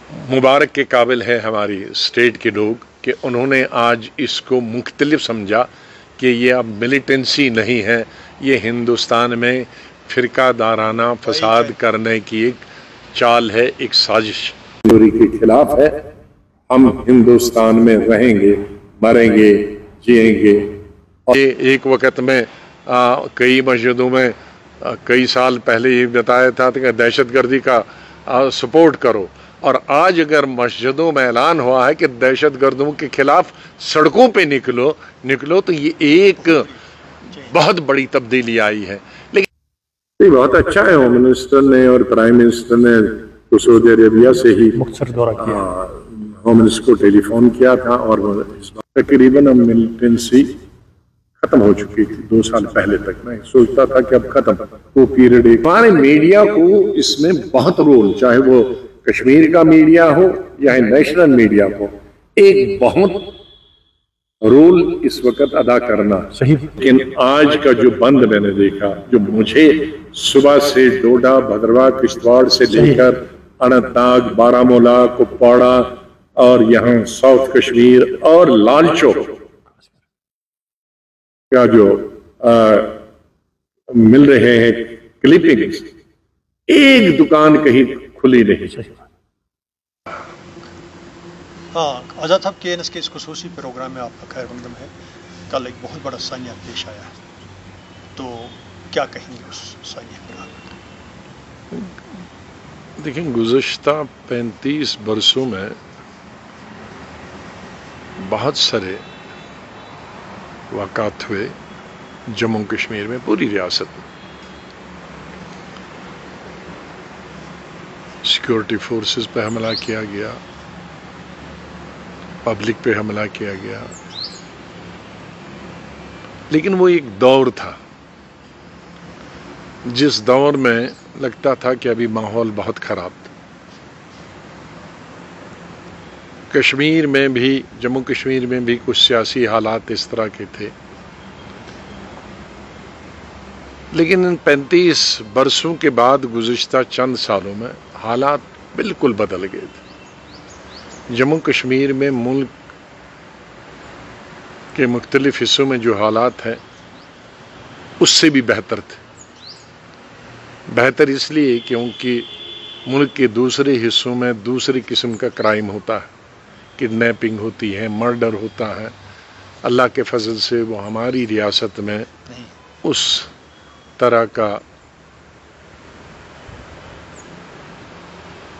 मुबारक के काबिल है हमारी स्टेट के लोग कि उन्होंने आज इसको मुख्तलिफ समझा कि ये अब मिलिटेंसी नहीं है, ये हिंदुस्तान में फिरकादाराना फसाद करने की एक चाल है, एक साजिश के खिलाफ है। हम हिंदुस्तान में रहेंगे, मरेंगे, जिएंगे। और ये एक वक्त में कई मस्जिदों में कई साल पहले ये बताया था कि दहशतगर्दी का सपोर्ट करो, और आज अगर मस्जिदों में ऐलान हुआ है कि दहशतगर्दों के खिलाफ सड़कों पे निकलो तो ये एक बहुत बड़ी तब्दीली आई है। लेकिन बहुत अच्छा है, होम मिनिस्टर ने और प्राइम मिनिस्टर ने तो सऊदी अरेबिया से ही मुख्तसर दौरा किया, होम मिनिस्टर को टेलीफोन किया था और इस बार तकरीबन मिलिटेंसी खत्म हो चुकी थी 2 साल पहले तक। मैं सोचता था कि अब खत्म, वो पीरियड हमारे मीडिया को इसमें बहुत रोल, चाहे वो कश्मीर का मीडिया हो या नेशनल मीडिया हो, एक बहुत रोल इस वक्त अदा करना सही। लेकिन आज का जो बंद मैंने देखा, जो मुझे सुबह से डोडा, भद्रवाह, किश्तवाड़ से लेकर अनंतनाग, बारामूला, कुपवाड़ा और यहाँ साउथ कश्मीर और लाल चौक का जो मिल रहे हैं क्लिपिंग्स, एक दुकान कहीं खुली नहीं। हाँ, आज़ाद साहब KNS के इस खुसूसी प्रोग्राम में आपका खैर मकदम है। कल एक बहुत बड़ा सानिया पेश आया, तो क्या कहेंगे उस सानिया पर? देखिए, गुज़श्ता 35 बरसों में बहुत सारे वाक़ात हुए जम्मू कश्मीर में, पूरी रियासत में। सिक्योरिटी फोर्सेस पे हमला किया गया, पब्लिक पे हमला किया गया, लेकिन वो एक दौर था जिस दौर में लगता था कि अभी माहौल बहुत खराब था। कश्मीर में भी, जम्मू कश्मीर में भी कुछ सियासी हालात इस तरह के थे, लेकिन इन 35 बरसों के बाद गुज़श्ता चंद सालों में हालात बिल्कुल बदल गए थे। जम्मू कश्मीर में मुल्क के मुख्तलिफ हिस्सों में जो हालात हैं उससे भी बेहतर थे। बेहतर इसलिए क्योंकि मुल्क के दूसरे हिस्सों में दूसरी किस्म का क्राइम होता है, किडनैपिंग होती है, मर्डर होता है। अल्लाह के फजल से वो हमारी रियासत में उस तरह का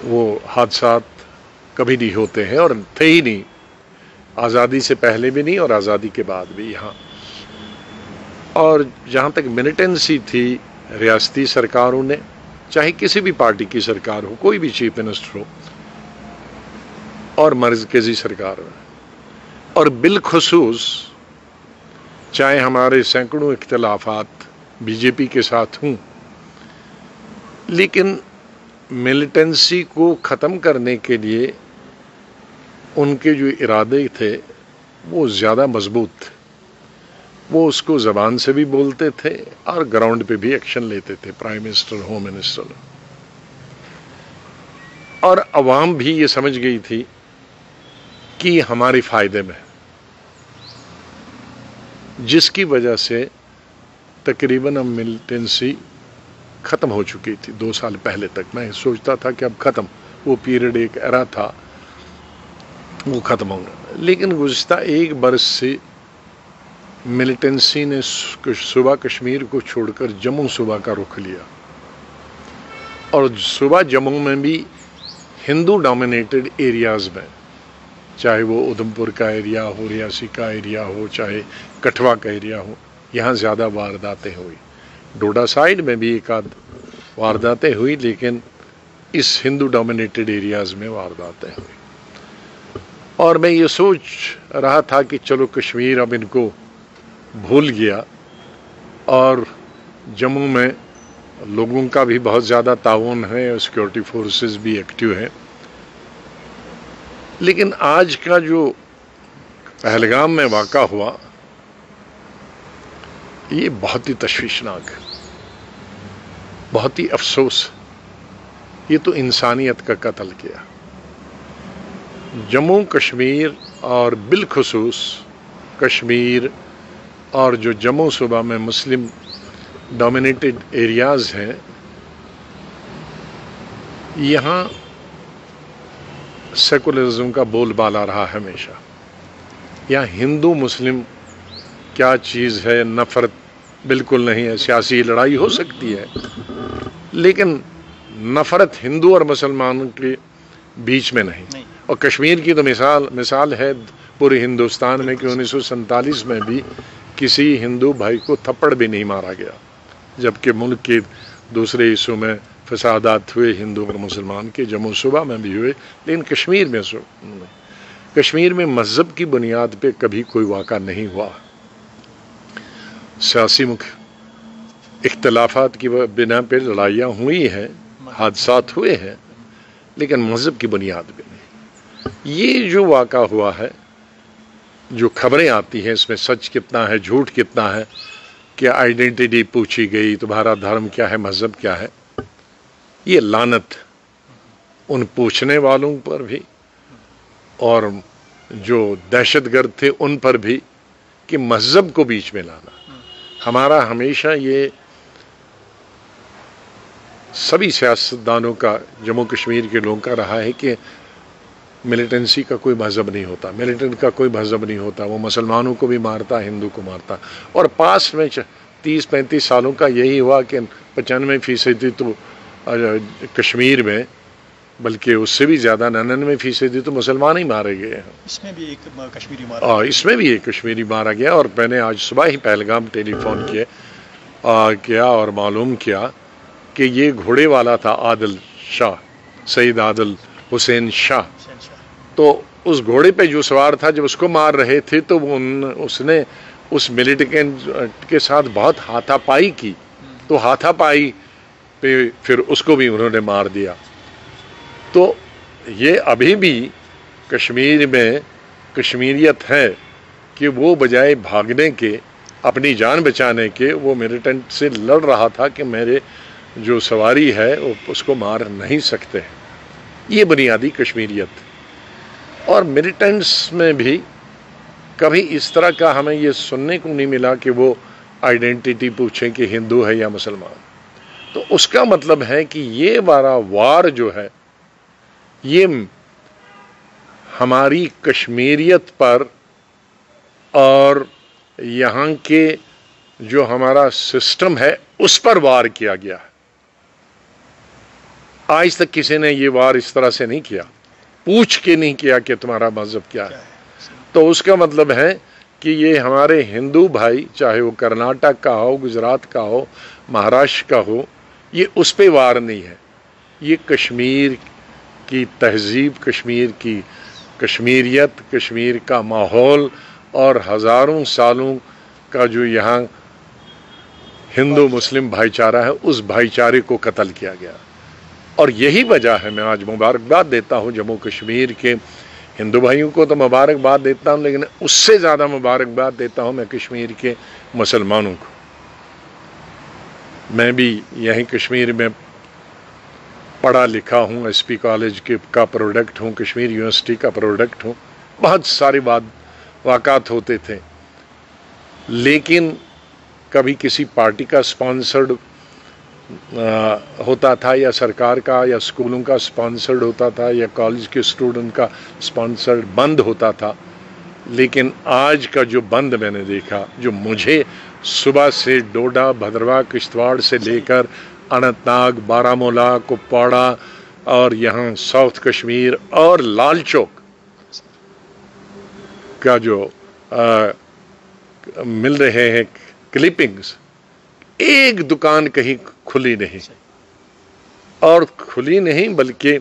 वो हादसात कभी नहीं होते हैं, और थे ही नहीं, आज़ादी से पहले भी नहीं और आज़ादी के बाद भी यहाँ। और जहाँ तक मिलिटेंसी थी, रियासती सरकारों ने, चाहे किसी भी पार्टी की सरकार हो, कोई भी चीफ मिनिस्टर हो, और मरकज़ी सरकार में, और बिलखुसूस चाहे हमारे सैकड़ों इख्तिलाफात बीजेपी के साथ हों, लेकिन मिलिटेंसी को ख़त्म करने के लिए उनके जो इरादे थे वो ज़्यादा मजबूत थे। वो उसको ज़बान से भी बोलते थे और ग्राउंड पे भी एक्शन लेते थे, प्राइम मिनिस्टर, होम मिनिस्टर। और अवाम भी ये समझ गई थी कि हमारे फ़ायदे में, जिसकी वजह से तकरीबन अब मिलिटेंसी ख़त्म हो चुकी थी 2 साल पहले तक। मैं सोचता था कि अब ख़त्म, वो पीरियड एक एरा था, वो ख़त्म होगा। लेकिन गुज़श्ता 1 बरस से मिलिटेंसी ने सूबा कश्मीर को छोड़कर जम्मू सूबा का रुख लिया, और सूबा जम्मू में भी हिंदू डोमिनेटेड एरियाज़ में, चाहे वो उधमपुर का एरिया हो, रियासी का एरिया हो, चाहे कठवा का एरिया हो, यहाँ ज़्यादा वारदातें हुई। डोडा साइड में भी एक आध वारदातें हुई, लेकिन इस हिंदू डोमिनेटेड एरियाज़ में वारदातें हुई। और मैं ये सोच रहा था कि चलो कश्मीर अब इनको भूल गया, और जम्मू में लोगों का भी बहुत ज़्यादा ताउन है, सिक्योरिटी फोर्सेस भी एक्टिव हैं। लेकिन आज का जो पहलगाम में वाक़ा हुआ, ये बहुत ही तशवीशनाक है, बहुत ही अफसोस। ये तो इंसानियत का कत्ल किया। जम्मू कश्मीर और बिलखुसूस कश्मीर और जो जम्मू सूबा में मुस्लिम डोमिनेटेड एरियाज़ हैं, यहाँ सेकुलरिज्म का बोलबाला रहा हमेशा। यहाँ हिंदू मुस्लिम क्या चीज़ है, नफ़रत बिल्कुल नहीं है। सियासी लड़ाई हो सकती है, लेकिन नफ़रत हिंदू और मुसलमानों के बीच में नहीं। और कश्मीर की तो मिसाल है पूरे हिंदुस्तान में कि 1947 में भी किसी हिंदू भाई को थप्पड़ भी नहीं मारा गया, जबकि मुल्क के दूसरे हिस्सों में फसादात हुए हिंदू और मुसलमान के, जम्मू सूबा में भी हुए, लेकिन कश्मीर में मज़हब की बुनियाद पे कभी कोई वाक़ा नहीं हुआ। सियासी इख्तलाफात की बिना पे लड़ाइयाँ हुई हैं, हादसात हुए हैं, लेकिन मज़हब की बुनियाद पे नहीं। ये जो वाक़ा हुआ है, जो खबरें आती हैं, इसमें सच कितना है, झूठ कितना है, क्या आइडेंटिटी पूछी गई, तुम्हारा धर्म क्या है, मज़हब क्या है, ये लानत उन पूछने वालों पर भी और जो दहशतगर्द थे उन पर भी कि मज़हब को बीच में लाना। हमारा हमेशा ये सभी सियासतदानों का, जम्मू कश्मीर के लोगों का रहा है कि मिलिटेंसी का कोई मज़हब नहीं होता, मिलिटेंट का कोई मज़हब नहीं होता, वो मुसलमानों को भी मारता, हिंदू को मारता। और पास में 30-35 सालों का यही हुआ कि 95% तो कश्मीर में, बल्कि उससे भी ज़्यादा 99% तो मुसलमान ही मारे गए हैं। इसमें भी एक कश्मीरी मारा, इसमें भी एक कश्मीरी मारा गया। और मैंने आज सुबह ही पहलगाम टेलीफोन किया और मालूम किया कि ये घोड़े वाला था आदिल शाह, सईद आदिल हुसैन शाह। तो उस घोड़े पे जो सवार था, जब उसको मार रहे थे तो उसने उस मिलिटेंट के साथ बहुत हाथापाई की, तो हाथापाई पे फिर उसको भी उन्होंने मार दिया। तो ये अभी भी कश्मीर में कश्मीरियत है कि वो बजाय भागने के, अपनी जान बचाने के, वो मिलिटेंट से लड़ रहा था कि मेरे जो सवारी है वो उसको मार नहीं सकते। ये बुनियादी कश्मीरियत। और मिलिटेंट्स में भी कभी इस तरह का हमें ये सुनने को नहीं मिला कि वो आइडेंटिटी पूछें कि हिंदू है या मुसलमान। तो उसका मतलब है कि ये वाला वार जो है, ये हमारी कश्मीरियत पर और यहाँ के जो हमारा सिस्टम है उस पर वार किया गया है। आज तक किसी ने ये वार इस तरह से नहीं किया, पूछ के नहीं किया कि तुम्हारा मज़हब क्या है। तो उसका मतलब है कि ये हमारे हिंदू भाई, चाहे वो कर्नाटक का हो, गुजरात का हो, महाराष्ट्र का हो, ये उस पे वार नहीं है। ये कश्मीर की तहजीब, कश्मीर की कश्मीरियत, कश्मीर का माहौल और हज़ारों सालों का जो यहाँ हिंदू मुस्लिम भाईचारा है, उस भाईचारे को कत्ल किया गया। और यही वजह है, मैं आज मुबारकबाद देता हूँ जम्मू कश्मीर के हिंदू भाइयों को, तो मुबारकबाद देता हूँ, लेकिन उससे ज़्यादा मुबारकबाद देता हूँ मैं कश्मीर के मुसलमानों को। मैं भी यहीं कश्मीर में पढ़ा लिखा हूँ, एसपी कॉलेज का प्रोडक्ट हूँ, कश्मीर यूनिवर्सिटी का प्रोडक्ट हूँ। बहुत सारे वाक़ात होते थे, लेकिन कभी किसी पार्टी का स्पॉन्सर्ड होता था, या सरकार का या स्कूलों का स्पॉन्सर्ड होता था, या कॉलेज के स्टूडेंट का स्पॉन्सर्ड बंद होता था। लेकिन आज का जो बंद मैंने देखा, जो मुझे सुबह से डोडा, भद्रवाह, किश्तवाड़ से लेकर अनंतनाग, बारामूला, कुपवाड़ा और यहाँ साउथ कश्मीर और लाल चौक का जो मिल रहे हैं क्लिपिंग्स, एक दुकान कहीं खुली नहीं, और खुली नहीं बल्कि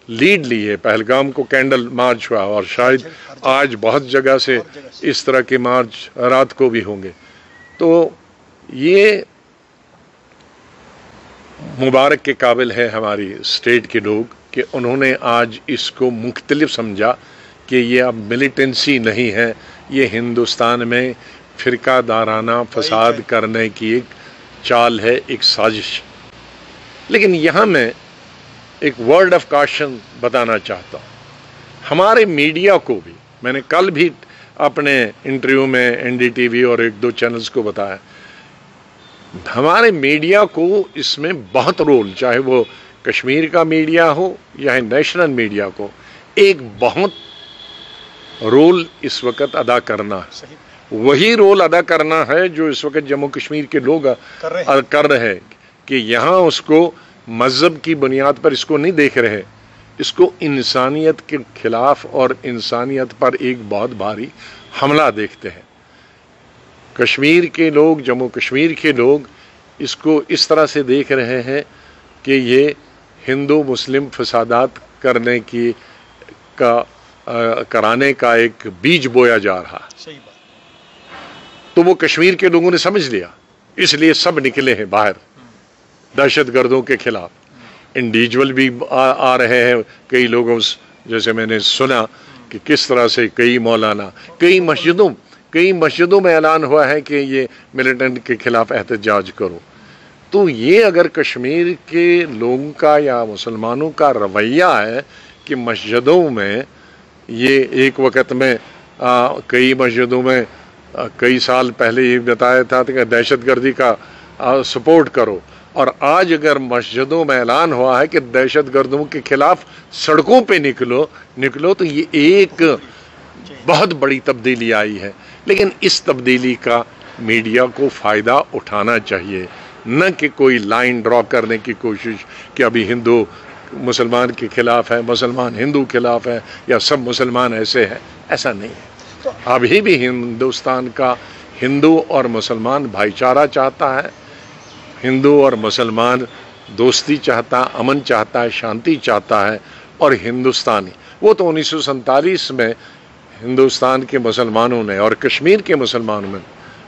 लीड ली है। पहलगाम को कैंडल मार्च हुआ, और शायद आज बहुत जगह से इस तरह के मार्च रात को भी होंगे। तो ये मुबारक के काबिल है हमारी स्टेट के लोग कि उन्होंने आज इसको मुख्तलिफ समझा कि ये अब मिलिटेंसी नहीं है, ये हिंदुस्तान में फ़िरकादाराना फसाद करने की एक चाल है, एक साजिश। लेकिन यहाँ मैं एक वर्ड ऑफ काशन बताना चाहता हूँ। हमारे मीडिया को भी, मैंने कल भी अपने इंटरव्यू में NDTV और एक दो चैनल्स को बताया, हमारे मीडिया को इसमें बहुत रोल, चाहे वो कश्मीर का मीडिया हो या नेशनल मीडिया को, एक बहुत रोल इस वक्त अदा करना है। वही रोल अदा करना है जो इस वक्त जम्मू कश्मीर के लोग कर रहे हैं कि यहाँ उसको मजहब की बुनियाद पर इसको नहीं देख रहे, इसको इंसानियत के खिलाफ और इंसानियत पर एक बहुत भारी हमला देखते हैं। कश्मीर के लोग, जम्मू कश्मीर के लोग इसको इस तरह से देख रहे हैं कि ये हिंदू मुस्लिम फसादात कराने का एक बीज बोया जा रहा है। सही बात। तो वो कश्मीर के लोगों ने समझ लिया, इसलिए सब निकले हैं बाहर दहशतगर्दों के खिलाफ। इंडिविजुअल भी आ रहे हैं कई लोगों, जैसे मैंने सुना कि किस तरह से कई मौलाना, कई मस्जिदों में ऐलान हुआ है कि ये मिलिटेंट के खिलाफ एहतजाज करो। तो ये अगर कश्मीर के लोगों का या मुसलमानों का रवैया है कि मस्जिदों में ये एक वक्त में कई मस्जिदों में कई साल पहले ये बताया था कि दहशतगर्दी का सपोर्ट करो, और आज अगर मस्जिदों में ऐलान हुआ है कि दहशतगर्दों के खिलाफ सड़कों पे निकलो तो ये एक बहुत बड़ी तब्दीली आई है। लेकिन इस तब्दीली का मीडिया को फ़ायदा उठाना चाहिए, न कि कोई लाइन ड्रॉ करने की कोशिश कि अभी हिंदू मुसलमान के खिलाफ है, मुसलमान हिंदू खिलाफ है, या सब मुसलमान ऐसे हैं। ऐसा नहीं है। अभी भी हिंदुस्तान का हिंदू और मुसलमान भाईचारा चाहता है, हिंदू और मुसलमान दोस्ती चाहता, अमन चाहता है, शांति चाहता है। और हिंदुस्तानी, वो तो 1947 में हिंदुस्तान के मुसलमानों ने और कश्मीर के मुसलमानों में,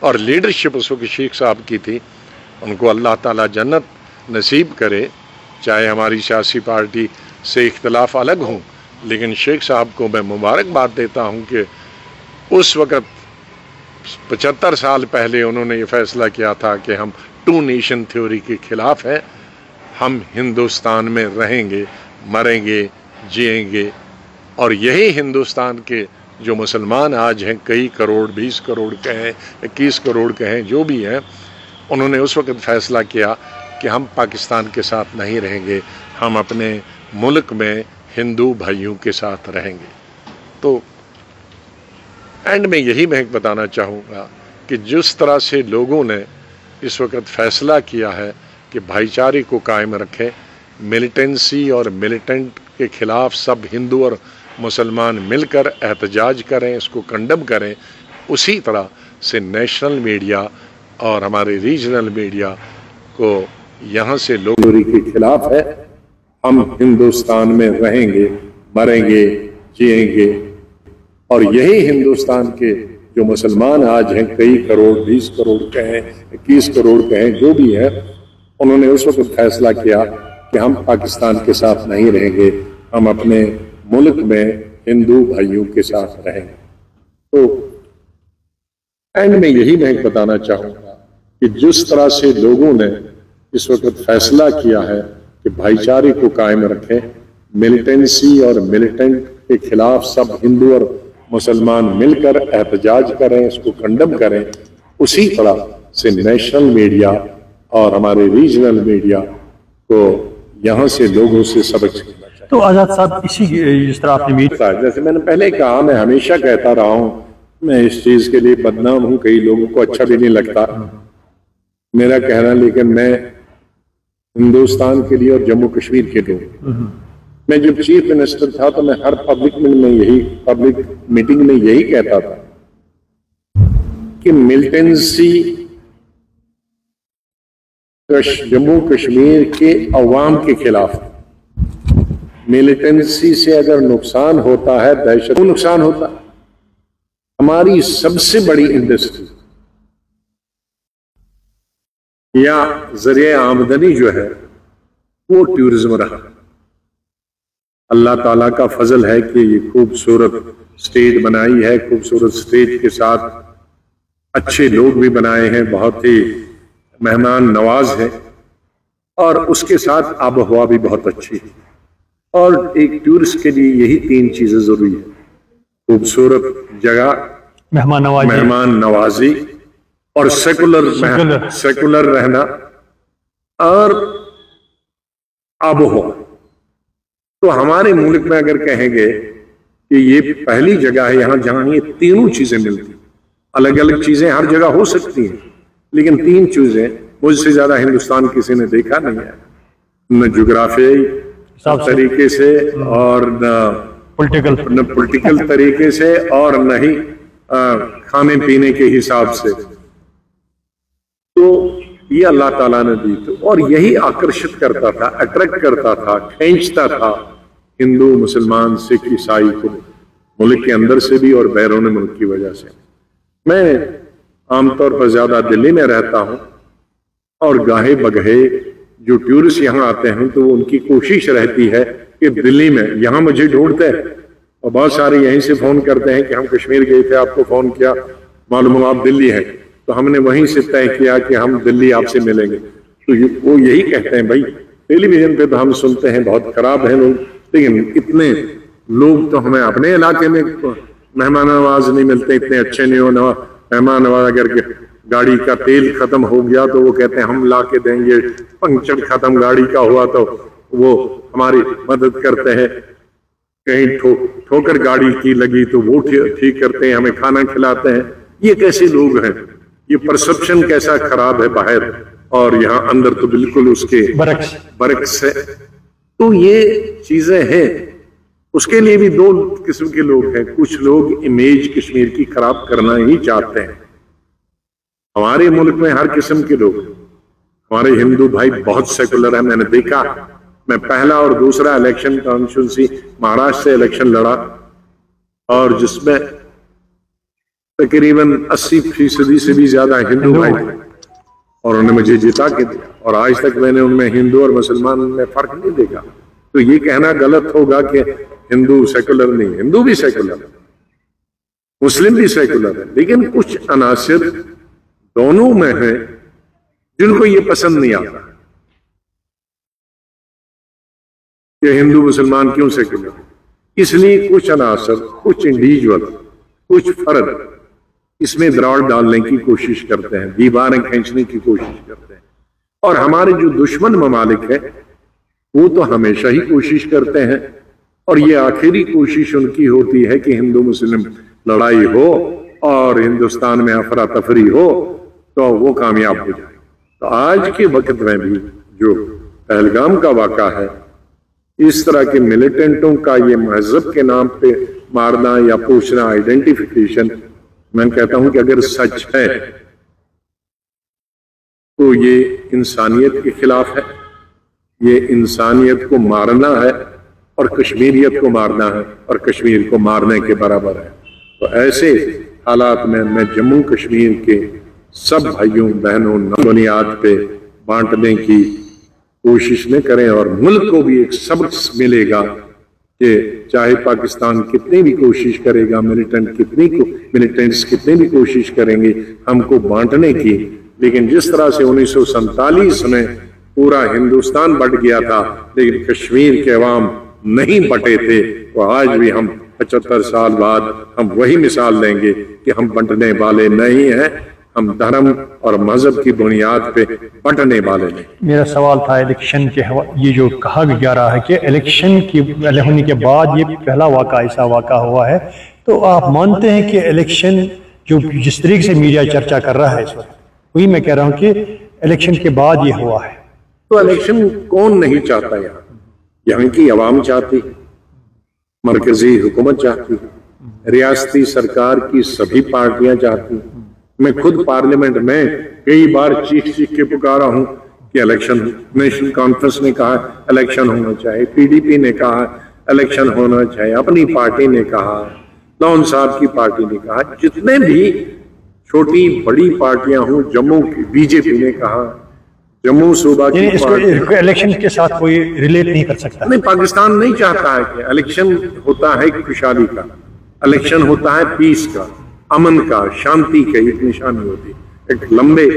और लीडरशिप उस वक्त शेख साहब की थी, उनको अल्लाह ताला जन्नत नसीब करे। चाहे हमारी सियासी पार्टी से इख्तलाफ अलग हों, लेकिन शेख साहब को मैं मुबारकबाद देता हूं कि उस वक़्त 75 साल पहले उन्होंने ये फैसला किया था कि हम 2 नेशन थ्योरी के खिलाफ हैं, हम हिंदुस्तान में रहेंगे, मरेंगे, जिएंगे। और यही हिंदुस्तान के जो मुसलमान आज हैं, कई करोड़, 20 करोड़ के हैं, 21 करोड़ के हैं, जो भी हैं, उन्होंने उस वक़्त फैसला किया कि हम पाकिस्तान के साथ नहीं रहेंगे, हम अपने मुल्क में हिंदू भाइयों के साथ रहेंगे। तो एंड में यही मैं बताना चाहूँगा कि जिस तरह से लोगों ने इस वक्त फैसला किया है कि भाईचारे को कायम रखें, मिलिटेंसी और मिलिटेंट के खिलाफ सब हिंदू और मुसलमान मिलकर एहतजाज करें, इसको कंडम करें, उसी तरह से नेशनल मीडिया और हमारे रीजनल मीडिया को यहाँ से लोगों के खिलाफ है, हम हिंदुस्तान में रहेंगे, मरेंगे, जिएंगे। और यही हिंदुस्तान के जो मुसलमान आज हैं, कई करोड़, 20 करोड़ के हैं, 21 करोड़ के हैं, जो भी हैं, उन्होंने उस वक्त फैसला किया कि हम पाकिस्तान के साथ नहीं रहेंगे, हम अपने मुल्क में हिंदू भाइयों के साथ रहेंगे। तो एंड में यही मैं बताना चाहूँगा कि जिस तरह से लोगों ने इस वक्त फैसला किया है कि भाईचारे को कायम रखें, मिलिटेंसी और मिलिटेंट के खिलाफ सब हिंदू और मुसलमान मिलकर एहतजाज करें, इसको कंडम करें, उसी तरह से नेशनल मीडिया और हमारे रीजनल मीडिया को यहाँ से लोगों से सबक सीखना चाहिए। तो आज़ाद साहब, इसी जिस तरह आपने जैसे मैंने पहले कहा, मैं हमेशा कहता रहा हूँ, मैं इस चीज के लिए बदनाम हूँ, कई लोगों को अच्छा भी नहीं लगता मेरा कहना, लेकिन मैं हिंदुस्तान के लिए और जम्मू कश्मीर के लिए, मैं जब चीफ मिनिस्टर था तो मैं हर पब्लिक मीटिंग में यही कहता था कि मिलिटेंसी जम्मू कश्मीर के अवाम के खिलाफ, मिलिटेंसी से अगर नुकसान होता है, दहशत को नुकसान होता है। हमारी सबसे बड़ी इंडस्ट्री या जरिए आमदनी जो है वो टूरिज्म रहा। अल्लाह ताला का फजल है कि ये खूबसूरत स्टेट बनाई है, खूबसूरत स्टेट के साथ अच्छे लोग भी बनाए हैं, बहुत ही मेहमान नवाज हैं, और उसके साथ आबो हवा भी बहुत अच्छी है। اور ایک ٹورسٹ کے لیے یہی 3 چیزیں ضروری ہیں: خوبصورت جگہ، مہمان نوازی اور سیکولر رہنا اور آب و ہوا۔ تو ہمارے ملک میں اگر کہیں گے کہ یہ پہلی جگہ ہے یہاں جہاں یہ تینوں چیزیں ملتی، الگ الگ چیزیں ہر جگہ ہو سکتی ہیں لیکن 3 چیزیں مجھ سے زیادہ ہندوستان کسی نے دیکھا نہیں ہے، نہ جغرافیائی طریقے سے اور نہ پولیٹیکل طریقے سے اور نہ ہی کھانے پینے کے حساب سے۔ تو یہ اللہ تعالیٰ نے دی تو، اور یہی آکرشت کرتا تھا، اٹریکٹ کرتا تھا، کھینچتا تھا ہندو، مسلمان، سکھ، عیسائی کو، ملک کے اندر سے بھی اور بیرون ملک کی وجہ سے۔ میں عام طور پر زیادہ دلی میں رہتا ہوں اور گاہے بگہے جو ٹورسٹ یہاں آتے ہیں تو ان کی کوشش رہتی ہے کہ دلی میں، یہاں مجھے ڈھونڈتے ہیں اور بہت سارے یہیں سے فون کرتے ہیں کہ ہم کشمیر گئے تھے، آپ کو فون کیا، معلوم ہوا آپ دلی ہیں، تو ہم نے وہیں سے طے کیا کہ ہم دلی آپ سے ملیں گے۔ تو وہ یہی کہتے ہیں بھائی ٹیلی ویژن پہ تو ہم سنتے ہیں بہت خراب ہیں لوگ، لیکن اتنے لوگ تو ہمیں اپنے علاقے میں مہمان نواز نہیں ملتے، اتنے اچھے نہیں ہو مہمان نواز۔ اگر گاڑی کا تیل ختم ہو گیا تو وہ کہتے ہیں ہم لا کے دیں گے، پنکچر ختم گاڑی کا ہوا تو وہ ہماری مدد کرتے ہیں، کہیں ٹھوکر گاڑی کی لگی تو وہ ٹھیک کرتے ہیں، ہمیں کھانا کھلاتے ہیں۔ یہ کیسے لوگ ہیں؟ یہ پرسپشن کیسا خراب ہے باہر، اور یہاں اندر تو بالکل اس کے برعکس ہے۔ تو یہ چیزیں ہیں، اس کے لیے بھی 2 قسم کے لوگ ہیں۔ کچھ لوگ امیج کشمیر کی خراب کرنا ہی چاہتے ہیں۔ ہمارے ملک میں ہر قسم کے لوگ ہیں۔ ہمارے ہندو بھائی بہت سیکولر ہیں، میں نے دیکھا، میں پہلا اور دوسرا الیکشن کانسٹیٹوئنسی مہاراشٹر سے الیکشن لڑا اور جس میں تقریباً 80% سے بھی زیادہ ہندو بھائی تھے اور انہوں نے مجھے جتا کے دیا، اور آج تک میں نے ان میں ہندو اور مسلمان میں فرق نہیں دیکھا۔ تو یہ کہنا غلط ہوگا کہ ہندو سیکولر نہیں، ہندو بھی سیکولر ہے، مسلم بھی سیکولر ہے، لیکن کچھ عناصر دونوں میں ہیں جن کو یہ پسند نہیں آتا کہ ہندو مسلمان کیوں سیکولر ہے۔ اس لیے کچھ عناصر، کچھ انڈیویجول، کچھ فرد اس میں دراڑ ڈالنے کی کوشش کرتے ہیں، دیواریں کھینچنے کی کوشش کرتے ہیں، اور ہمارے جو دشمن ممالک ہیں وہ تو ہمیشہ ہی کوشش کرتے ہیں، اور یہ آخری کوشش ان کی ہوتی ہے کہ ہندو مسلم لڑائی ہو اور ہندوستان میں افراتفری ہو تو وہ کامیاب ہو جائے۔ تو آج کے وقت میں بھی جو پہلگام کا واقعہ ہے، اس طرح کے ملیٹنٹوں کا یہ مذہب کے نام پہ مارنا یا پوچھنا، آئیڈینٹیفیکیشن، میں کہتا ہوں کہ اگر سچ ہے تو یہ انسانیت کے خلاف ہے، یہ انسانیت کو مارنا ہے اور کشمیریت کو مارنا ہے اور کشمیر کو مارنے کے برابر ہے۔ تو ایسے حالات میں جموں کشمیر کے سب بھائیوں بہنوں بنیاد پہ بانٹنے کی کوشش نہ کریں، اور ملک کو بھی ایک سبق ملے گا کہ چاہے پاکستان کتنی بھی کوشش کرے گا، ملیٹنٹس کتنی بھی کوشش کریں گے ہم کو بانٹنے کی، لیکن جس طرح سے 1947 میں پورا ہندوستان بٹ گیا تھا لیکن کشمیر کے عوام نہیں بٹے تھے، تو آج بھی ہم 75 سال بعد ہم وہی مثال لیں گے کہ ہم بٹنے والے نہیں ہیں، ہم دھرم اور مذہب کی بنیاد پہ بٹنے والے نہیں۔ میرا سوال تھا الیکشن کے یہ جو کہا جا رہا ہے کہ الیکشن کی ہونے کے بعد یہ پہلا واقعہ ایسا واقعہ ہوا ہے، تو آپ مانتے ہیں کہ الیکشن جو جس طریقے سے میڈیا چرچا کر رہا ہے اس وقت، وہی میں کہہ رہا ہوں کہ الیکشن کے بعد یہ ہوا ہے؟ تو الیکشن کون نہیں چاہتا؟ یہاں کی عوام چاہتی، مرکزی حکومت چاہتی، ریاستی سرکار کی سبھی پارٹیاں چاہتی۔ میں خود پارلیمنٹ میں کئی بار چیخ کے پکارا ہوں کہ الیکشن، نیشنل کانفرنس نے کہا الیکشن ہونا چاہیے، پی ڈی پی نے کہا الیکشن ہونا چاہیے، اپنی پارٹی نے کہا، لون صاحب کی پارٹی نے کہا، جتنے بھی چھوٹی بڑی پارٹیاں ہوں، جموں کی بی جے پی نے کہا، جموں صوبہ کی پارٹی الیکشن کے ساتھ کوئی ریلیٹ نہیں کر سکتا۔ نہیں، پاکستان نہیں چاہتا ہے کہ الیکشن ہوتا ہے خوشحالی کا، الیکشن ہوتا ہے پیس کا، امن کا، شانتی کا ایک نشانی ہوتی ہے۔ ایک لمبے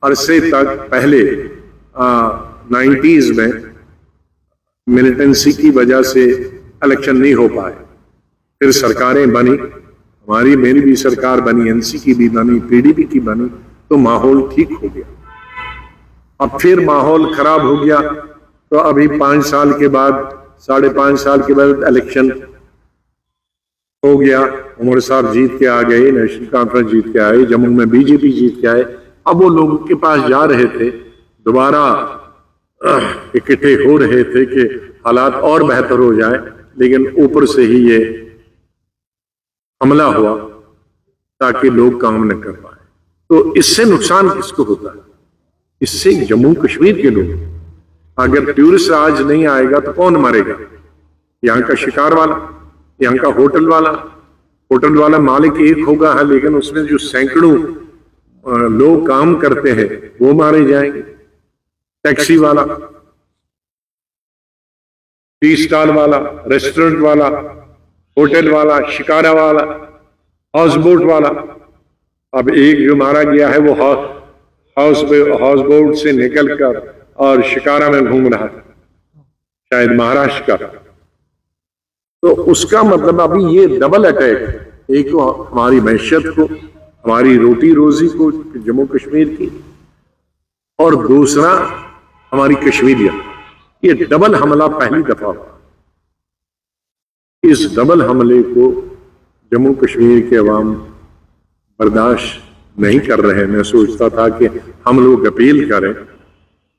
عرصے تک پہلے 90s میں मिलिटेंसी की वजह से इलेक्शन नहीं हो पाए, फिर सरकारें बनी, हमारी मेरी भी सरकार बनी, एनसी की भी बनी, पीडीपी की बनी, तो माहौल ठीक हो गया। अब फिर माहौल खराब हो गया, तो अभी 5 साल के बाद, 5.5 साल के बाद इलेक्शन हो गया। उमर साहब जीत के आ गए, नेशनल कॉन्फ्रेंस जीत के आए, जम्मू में बीजेपी जीत के आए। अब वो लोगों के पास जा रहे थे, दोबारा इकट्ठे हो रहे थे कि हालात और बेहतर हो जाए, लेकिन ऊपर से ही ये हमला हुआ ताकि लोग काम न कर पाए। तो इससे नुकसान किसको होता है? इससे जम्मू कश्मीर के लोग, अगर टूरिस्ट आज नहीं आएगा तो कौन मरेगा? यहाँ का शिकार वाला, यहाँ का होटल वाला मालिक एक होगा है, लेकिन उसमें जो सैकड़ों लोग काम करते हैं वो मारे जाएंगे। टैक्सी वाला, टी स्टॉल वाला, रेस्टोरेंट वाला, होटल वाला, शिकारा वाला, हाउस बोट वाला। अब एक जो मारा गया है वो हाउस बोट से निकलकर और शिकारा में घूम रहा था, शायद महाराष्ट्र का। तो उसका मतलब अभी ये डबल अटैक है, एक तो हमारी मैशत को, हमारी रोटी रोजी को जम्मू कश्मीर की, और दूसरा हमारी कश्मीरियत। ये डबल हमला पहली दफा हुआ। इस डबल हमले को जम्मू कश्मीर के अवाम बर्दाश्त नहीं कर रहे। मैं सोचता था कि हम लोग अपील करें,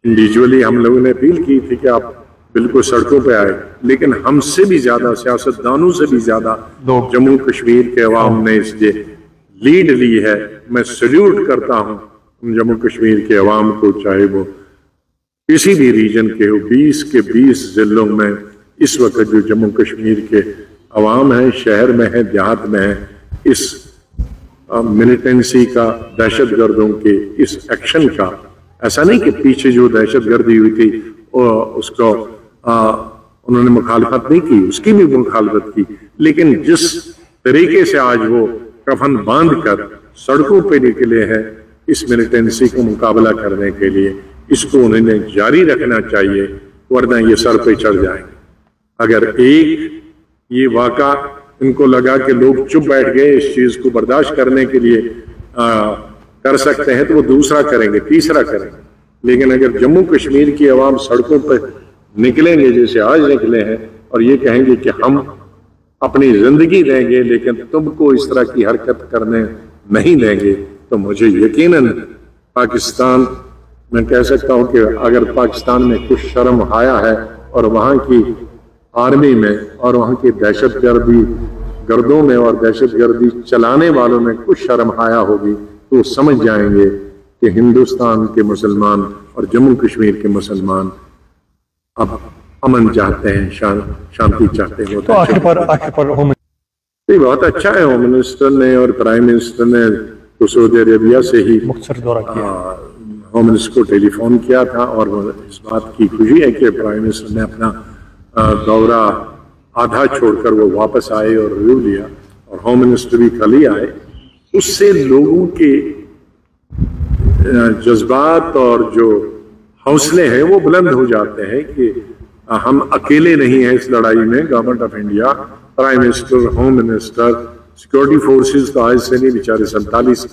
इंडिविजुअली हम लोगों ने अपील की थी कि आप बिल्कुल सड़कों पे आए, लेकिन हमसे भी ज्यादा, सियासतदानों से भी ज्यादा जम्मू कश्मीर के अवाम ने इसलिए लीड ली है। मैं सल्यूट करता हूं जम्मू कश्मीर के अवाम को, चाहे वो किसी भी रीजन के हो। 20 के 20 जिलों में इस वक्त जो जम्मू कश्मीर के अवाम है, शहर में है, देहात में है, इस मिलिटेंसी का, दहशत गर्दों के इस एक्शन का, ऐसा नहीं कि पीछे जो दहशत गर्दी हुई थी उसको उन्होंने मुखालफत नहीं की, उसकी भी मुखालफत की, लेकिन जिस तरीके से आज वो कफन बांध कर सड़कों पे निकले हैं इस मिलिटेंसी को मुकाबला करने के लिए, इसको उन्हें जारी रखना चाहिए, वरना ये सर पे चढ़ जाएंगे। अगर एक ये वाक़ा इनको लगा कि लोग चुप बैठ गए, इस चीज को बर्दाश्त करने के लिए कर सकते हैं, तो वो दूसरा करेंगे, तीसरा करेंगे। लेकिन अगर जम्मू कश्मीर की आवाम सड़कों पर निकलेंगे जैसे आज निकले हैं और ये कहेंगे कि हम अपनी जिंदगी देंगे लेकिन तुमको इस तरह की हरकत करने नहीं देंगे, तो मुझे यकीनन पाकिस्तान, मैं कह सकता हूं कि अगर पाकिस्तान में कुछ शर्म आया है और वहां की आर्मी में और वहां की दहशतगर्दी गर्दों में और दहशतगर्दी चलाने वालों में कुछ शर्म आया होगी, तो समझ जाएंगे कि हिंदुस्तान के मुसलमान और जम्मू कश्मीर के मुसलमान अब अमन चाहते हैं, शांति चाहते हैं। तो आखिर पर बहुत अच्छा है, होम मिनिस्टर ने और प्राइम मिनिस्टर ने तो सऊदी अरेबिया से ही मुख्तसर दौरा किया, होम मिनिस्टर को टेलीफोन किया था, और इस बात की खुशी है कि प्राइम मिनिस्टर ने अपना दौरा आधा छोड़कर वो वापस आए और रिव्यू लिया, और होम मिनिस्टर भी कल ही आए। उससे लोगों के जज्बात और जो हौसले हैं वो बुलंद हो जाते हैं कि हम अकेले नहीं हैं इस लड़ाई में। Government of India, prime minister, home minister, security forces तो आज से नहीं, बेचारे 47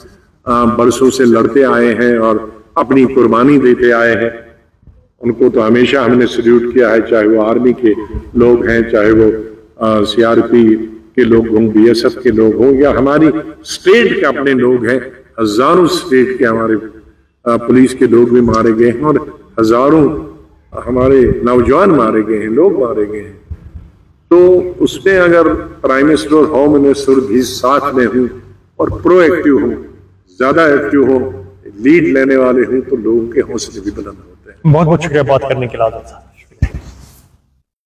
बरसों से लड़ते आए हैं और अपनी कुर्बानी देते आए हैं। उनको तो हमेशा हमने सल्यूट किया है, चाहे वो आर्मी के लोग हैं, चाहे वो CRP के लोग हों, BSF के लोग हों, या हमारी स्टेट के अपने लोग हैं। हजारों स्टेट के हमारे पुलिस के लोग भी मारे गए हैं और हजारों हमारे नौजवान मारे गए हैं, लोग मारे गए हैं। तो उसमें अगर प्राइम मिनिस्टर और होम मिनिस्टर भी साथ में हों और प्रोएक्टिव हों, ज्यादा एक्टिव हों, लीड लेने वाले हों, तो लोगों के हौसले भी बुलंद होते हैं। बहुत बहुत शुक्रिया बात करने के लिए।